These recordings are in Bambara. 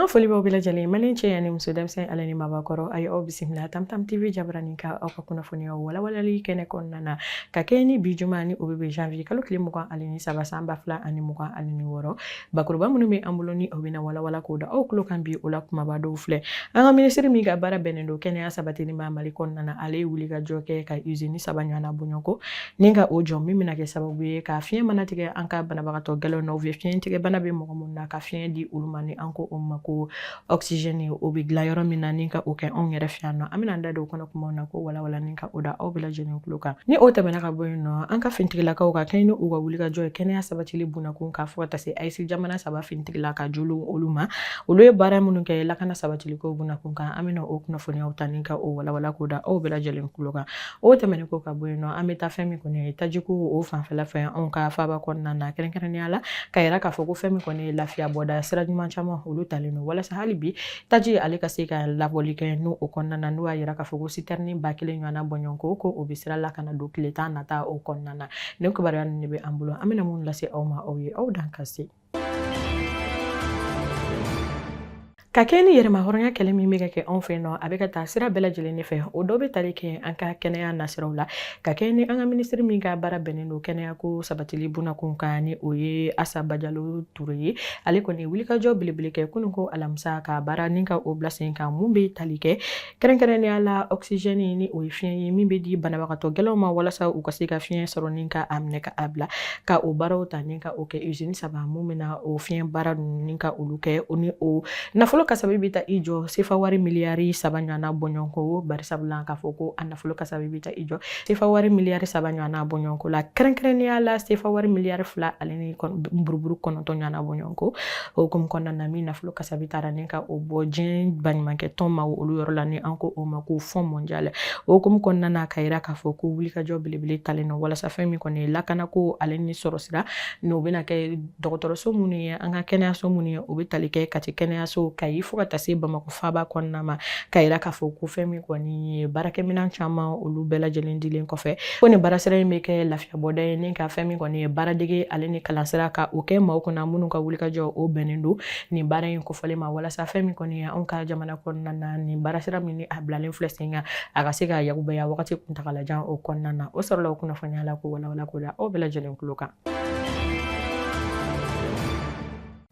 foli b'aw bɛɛ lajɛlen mali cɛ ani muso denmisɛnnin ale ni mabakɔrɔ a ye aw bisimila Tamtam TV jabaranin ka aw ka kunnafoniyaw walawalali kɛnɛ kɔnɔna na ka kɛ ni bi juma ni o bɛ janvier kalo tile 23 san 2026 bakuruba minnu bɛ an bolo ni o bɛna walawala k'o da aw tulo kan bi o la kumaba dɔw filɛ an ka ministre min ka baara bɛnnen don kɛnɛya sabatili ma mali kɔnɔna na ale ye wuli ka jɔ kɛ ka usine 3 ɲɔgɔnna bɔɲɔgɔnko ni ka o jɔ min bɛna kɛ sababu ye ka fiɲɛ mana tigɛ an ka banabagatɔ gɛlɛnw na fiɲɛ tigɛ bana bɛ mɔgɔ minnu na ka fiɲɛ di olu ma ni an ko o ma ko oxygène o bɛ dilan yɔrɔ min na ni ka o kɛ anw yɛrɛ fɛ yan nɔ an bɛna an da don o kɔnɔ kumaw na ko walawala ni ka o da aw bɛɛ lajɛlen tulo kan ni o tɛmɛna ka bɔ yen nɔ an ka fintigilakaw ka kɛɲɛ ni u ka wuli ka jɔ ye kɛnɛya sabatili bunakun ka fɔ ka taa se AES jamana 3 fintigila ka joli olu ma olu ye baara minnu kɛ lakana sabatiliko bunakun kan an bɛna o kunnafoniyaw ta ni ka o walawala ko da aw bɛɛ lajɛlen tulo kan o tɛmɛnen ko ka bɔ yen nɔ an bɛ taa fɛn min kɔni ye tajiko o fanfɛla fɛ anw ka faaba kɔnɔna na kɛrɛnkɛrɛnnenya la ka yira k'a fɔ ko fɛn min kɔni ye lafiya bɔda sira ɲuman caman olu talen don walasa hali bi taji ale ka se ka labɔli kɛ n'o o kɔnɔna na n'o y'a yira k'a fɔ ko citerne 1000 ɲɔgɔnna bɔɲɔgɔnko ko o bɛ sira la ka na don tile 10 nata o kɔnɔna na nin kibaruya ninnu de bɛ an bolo an bɛna mun lase aw ma aw ye aw dan ka se ka kɛ ni yɛrɛma hɔrɔnya kɛlɛ min bɛ kɛ anw fɛ nɔ a bɛ ka taa sira bɛɛ lajɛlen de fɛ o dɔ bɛ tali kɛ an ka kɛnɛya nasiraw la ka kɛ ni an ka ministre min ka baara bɛnnen don kɛnɛya ko sabatili bunakun kan ni o ye Asaba Jalo Ture ye ale kɔni wulikajɔ belebele kɛ kunun ko alamisa ka baara ni ka o bila sen kan mun bɛ tali kɛ kɛrɛnkɛrɛnnenya la oxygène ni o ye fiɲɛ ye min bɛ di banabagatɔ gɛlɛnw ma walasa u ka se ka fiɲɛ sɔrɔ ni ka a minɛ ka a bila ka o baaraw ta ni ka o kɛ usine 3 mun bɛna o fiɲɛ baara ninnu ni ka olu kɛ o ni o nafolo kasabi bɛ taa i jɔ sefa wari miliyari 3 ɲɔgɔnna bɔɲɔgɔnko bari sabula k'a fɔ ko a nafolo kasabi bɛ taa i jɔ sefa wari miliyari 3 ɲɔgɔnna bɔɲɔgɔnko la kɛrɛnkɛrɛnnenya la sefa wari miliyari 2 ale ni buruburu 9 ɲɔgɔnna bɔɲɔgɔnko hukumu kɔnɔna na min nafolo kasabi taara ni ka o bɔ diɲɛ baɲumankɛ tɔn ma olu yɔrɔ la ni an ko o ma ko fond mondial hukumu kɔnɔna na ka yira k'a fɔ ko wulikajɔ belebele talen don walasa fɛn min kɔni ye lakana ko ale ni sɔrɔ sira n'o bɛna kɛ dɔgɔtɔrɔso minnu ye an ka kɛnɛyaso minnu ye o bɛ tali kɛ Kati kɛnɛyaso Kayi fo ka taa se Bamakɔ faaba kɔnɔna ma ka yira k'a fɔ ko fɛn min kɔni ye baarakɛminɛn caman olu bɛɛ lajɛlen dilen kɔfɛ ko nin baarasira in bɛ kɛ lafiya bɔda ye ni ka fɛn min kɔni ye baaradege ale ni kalansira ka o kɛ maaw kunna minnu ka wulikajɔ o bɛnnen don nin baara in kofɔlen ma walasa fɛn min kɔni ye anw ka jamana kɔnɔna na nin baarasira min ni a bilalen filɛ sen kan a ka se ka yakubaya wagati kuntagalajan o kɔnɔna na o sɔrɔla o kunnafoniya la ko walawala ko da aw bɛɛ lajɛlen tulo kan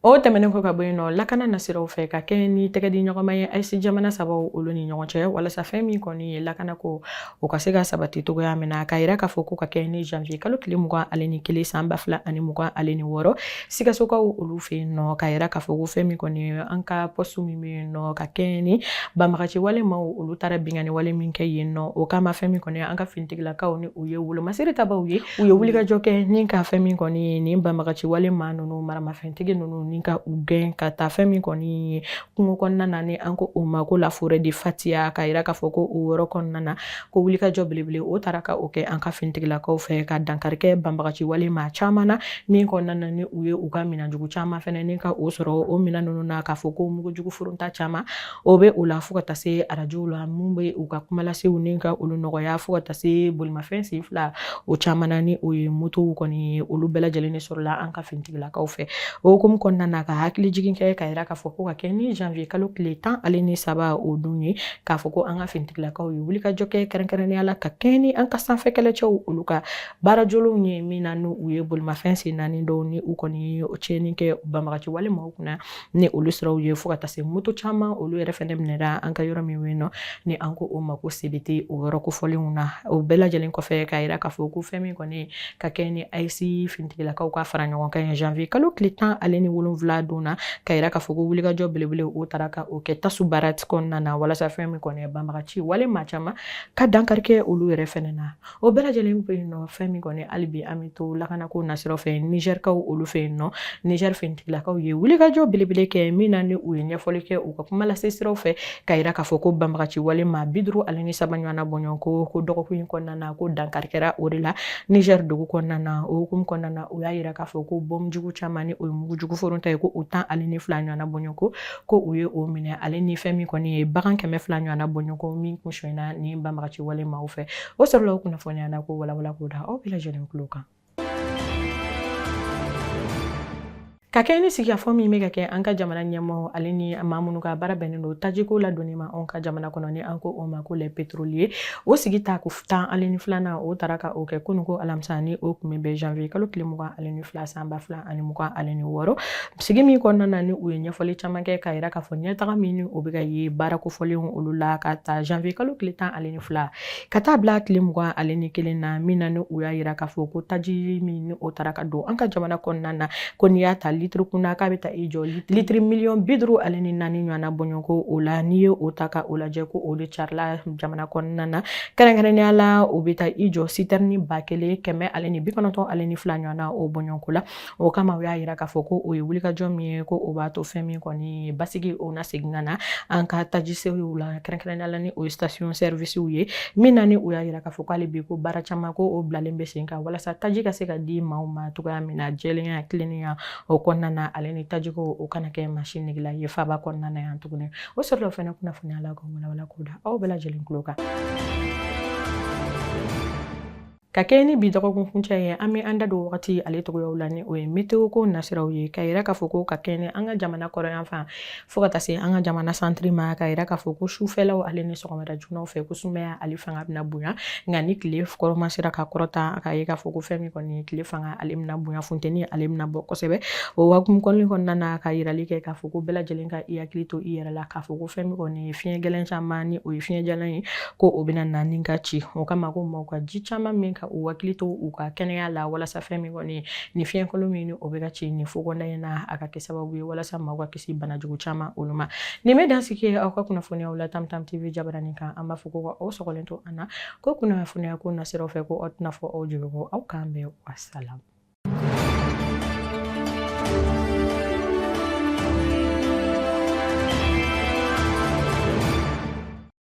o tɛmɛnen ko ka bɔ yen nɔ lakana nasiraw fɛ ka kɛ ni tɛgɛ di ɲɔgɔnma ye AES jamana 3 olu ni ɲɔgɔn cɛ walasa fɛn min kɔni ye lakana ko o ka se ka sabati togoya min na ka yira k'a fɔ ko ka kɛ ni janvier kalo tile 21 san 2026 Sikasokaw olu fɛ yen nɔ ka yira k'a fɔ ko fɛn min kɔni ye an ka poste min bɛ yen nɔ ka kɛ ni banbagaci wale ma olu taara bingani wale min kɛ yen nɔ o kama fɛn min kɔni an ka fintigilakaw ni u ye wolomasiri tabaw ye u ye wulikajɔ kɛ ni ka fɛn min kɔni ye nin banbagaci wale ma ninnu maramafɛntigi ninnu ka u gɛn ka taa fɛn min kɔni ye kungo kɔnɔna na ni an ko o ma ko la forêt de Fatiya ka yira k'a fɔ ko o yɔrɔ kɔnɔna na ko wulikajɔ belebele o taara ka o kɛ an ka fintigilakaw fɛ ka dankari kɛ banbagaci wale ma caman na min kɔnɔna na ni u ye u ka minɛnjugu caman fɛnɛ ni ka o sɔrɔ o minɛn ninnu na k'a fɔ ko mugujugu furunta caman o bɛ o la fo ka taa se arajow la mun bɛ u ka kumalasew ni ka olu nɔgɔya fo ka taa se bolimafɛn sen fila o caman na ni o ye motow kɔni ye olu bɛɛ lajɛlen de sɔrɔla an ka fintigilakaw fɛ o hukumu kɔnɔna na ka hakili jigin kɛ ka yira k'a fɔ ko ka kɛ ni janvier kalo tile 13 o dun ye k'a fɔ ko an ka fintigilakaw ye wulikajɔ kɛ kɛrɛnkɛrɛnnenya la ka kɛ ni an ka sanfɛ kɛlɛcɛw olu ka baarajɔlenw ye min na ni u ye bolimafɛn sen 4 dɔw ni u kɔni ye tiɲɛni kɛ banbagaci wale maaw kunna ni olu siraw ye fo ka taa se moto caman olu yɛrɛ fɛnɛ minɛra an ka yɔrɔ min yen nɔ ni an ko o ma ko CBT o yɔrɔ kofɔlenw na o bɛɛ lajɛlen kɔfɛ ka yira k'a fɔ ko fɛn min kɔni ka kɛ ni AES fintigilakaw ka fara ɲɔgɔn kan janvier kalo tile 17 don na ka yira k'a fɔ ko wulikajɔ belebele o taara ka o kɛ tasu baarati kɔnɔna na walasa fɛn min kɔni ye banbagaci wale maa caman ka dankari kɛ olu yɛrɛ fɛnɛ na o bɛɛ lajɛlen bɛ yen nɔ fɛn min kɔni hali bi an bɛ to lakanako nasiraw fɛ Nigerkaw olu fɛ yen nɔ Niger fintigilakaw ye wulikajɔ belebele kɛ min na ni u ye ɲɛfɔli kɛ u ka kuma lase siraw fɛ ka yira k'a fɔ ko banbagaci wale maa 53 ɲɔgɔnna bɔɲɔgɔnko ko dɔgɔkun in kɔnɔna na ko dankari kɛra o de la Niger dugu kɔnɔna na o hukumu kɔnɔna na u y'a yira k'a fɔ ko bɔnjugu caman ni o ye mugujugu furunta ye ko o 12 ɲɔgɔnna bɔɲɔgɔnko ko u ye o minɛ ale ni fɛn min kɔni ye bagan 200 ɲɔgɔnna bɔɲɔgɔnko min kun sɔnna ni banbagaci wale maaw fɛ o sɔrɔla o kunnafoniya na ko walawala ko da aw bɛɛ lajɛlen tulo kan ka kɛ ni sigikafɔ min bɛ ka kɛ an ka jamana ɲɛmɔgɔ ale ni maa minnu ka baara bɛnnen don tajiko ladonni ma anw ka jamana kɔnɔ ni an ko o ma ko les pétroliers o sigi ta ko 12 o taara ka o kɛ kunun ko alamisa ni o tun bɛ janvier kalo tile 22 san 2026 sigi min kɔnɔna na ni u ye ɲɛfɔli caman kɛ ka yira k'a fɔ ɲɛtaga min ni o bɛ ka ye baara kofɔlen olu la ka ta janvier kalo tile 12 ka taa bila tile 21 na min na ni u y'a yira k'a fɔ ko taji min ni o taara ka don an ka jamana kɔnɔna na ko n'i y'a ta litiri kunna k'a bɛ taa i jɔ litiri miliyɔn 54 ɲɔgɔnna bɔɲɔgɔnko o la n'i ye o ta ka o lajɛ ko o de carila jamana kɔnɔna na kɛrɛnkɛrɛnnenya la o bɛ taa i jɔ citerne 1992 ɲɔgɔnna o bɔɲɔgɔnko la o kama o y'a yira k'a fɔ ko o ye wulikajɔ min ye ko o b'a to fɛn min kɔni basigi o na segin ka na an ka tajisew la kɛrɛnkɛrɛnnenya la ni o ye station service ye min na ni o y'a yira k'a fɔ k'ale bi ko baara caman ko o bilalen bɛ sen kan walasa taji ka se ka di maaw ma cogoya min na jɛlenya tilennenya o kɔnɔna na ale ni tajiko o kana kɛ machine negela ye faaba kɔnɔna na yan tuguni o sɔrɔla fɛnɛ kunnafoniya la ko wala ko da aw bɛɛ lajɛlen tulo kan ka kɛ ni bi dɔgɔkun kuncɛ ye an bɛ an da don wagati ale togoyaw la ni o ye météo ko nasiraw ye ka yira k'a fɔ ko ka kɛ ni an ka jamana kɔrɔyan fan fo ka taa se an ka jamana centre ma ka yira k'a fɔ ko sufɛlaw ale ni sɔgɔmada joonnaw fɛ ko sumaya ale fanga bɛna bonya nka ni tile kɔrɔmasera ka kɔrɔta ka ye k'a fɔ ko fɛn min kɔni tile fanga ale bɛna bonya funteni ale bɛna bɔ kosɛbɛ o wakumu kɔnɔna na ka yirali kɛ k'a fɔ ko bɛɛ lajɛlen ka i hakili to i yɛrɛ la k'a fɔ ko fɛn min kɔni fiɲɛ gɛlɛn caman ni o ye fiɲɛ jalan ye ko o bɛna na ni ka ci o kama ko maaw ka ji caman min ka u hakili to u ka kɛnɛya la walasa fɛn min kɔni ni fiɲɛkolon min o bɛ ka ci ni fokɔnda in na a ka kɛ sababu ye walasa maaw ka kisi banajugu caman olu ma nin bɛ dansigi ye aw ka kunnafoniyaw la Tam Tam TV jabaranin kan an b'a fɔ ko aw sɔgɔlen to an na ko kunnafoniya ko nasiraw fɛ ko aw tɛna fɔ aw jigi ko aw k'an bɛn wassalam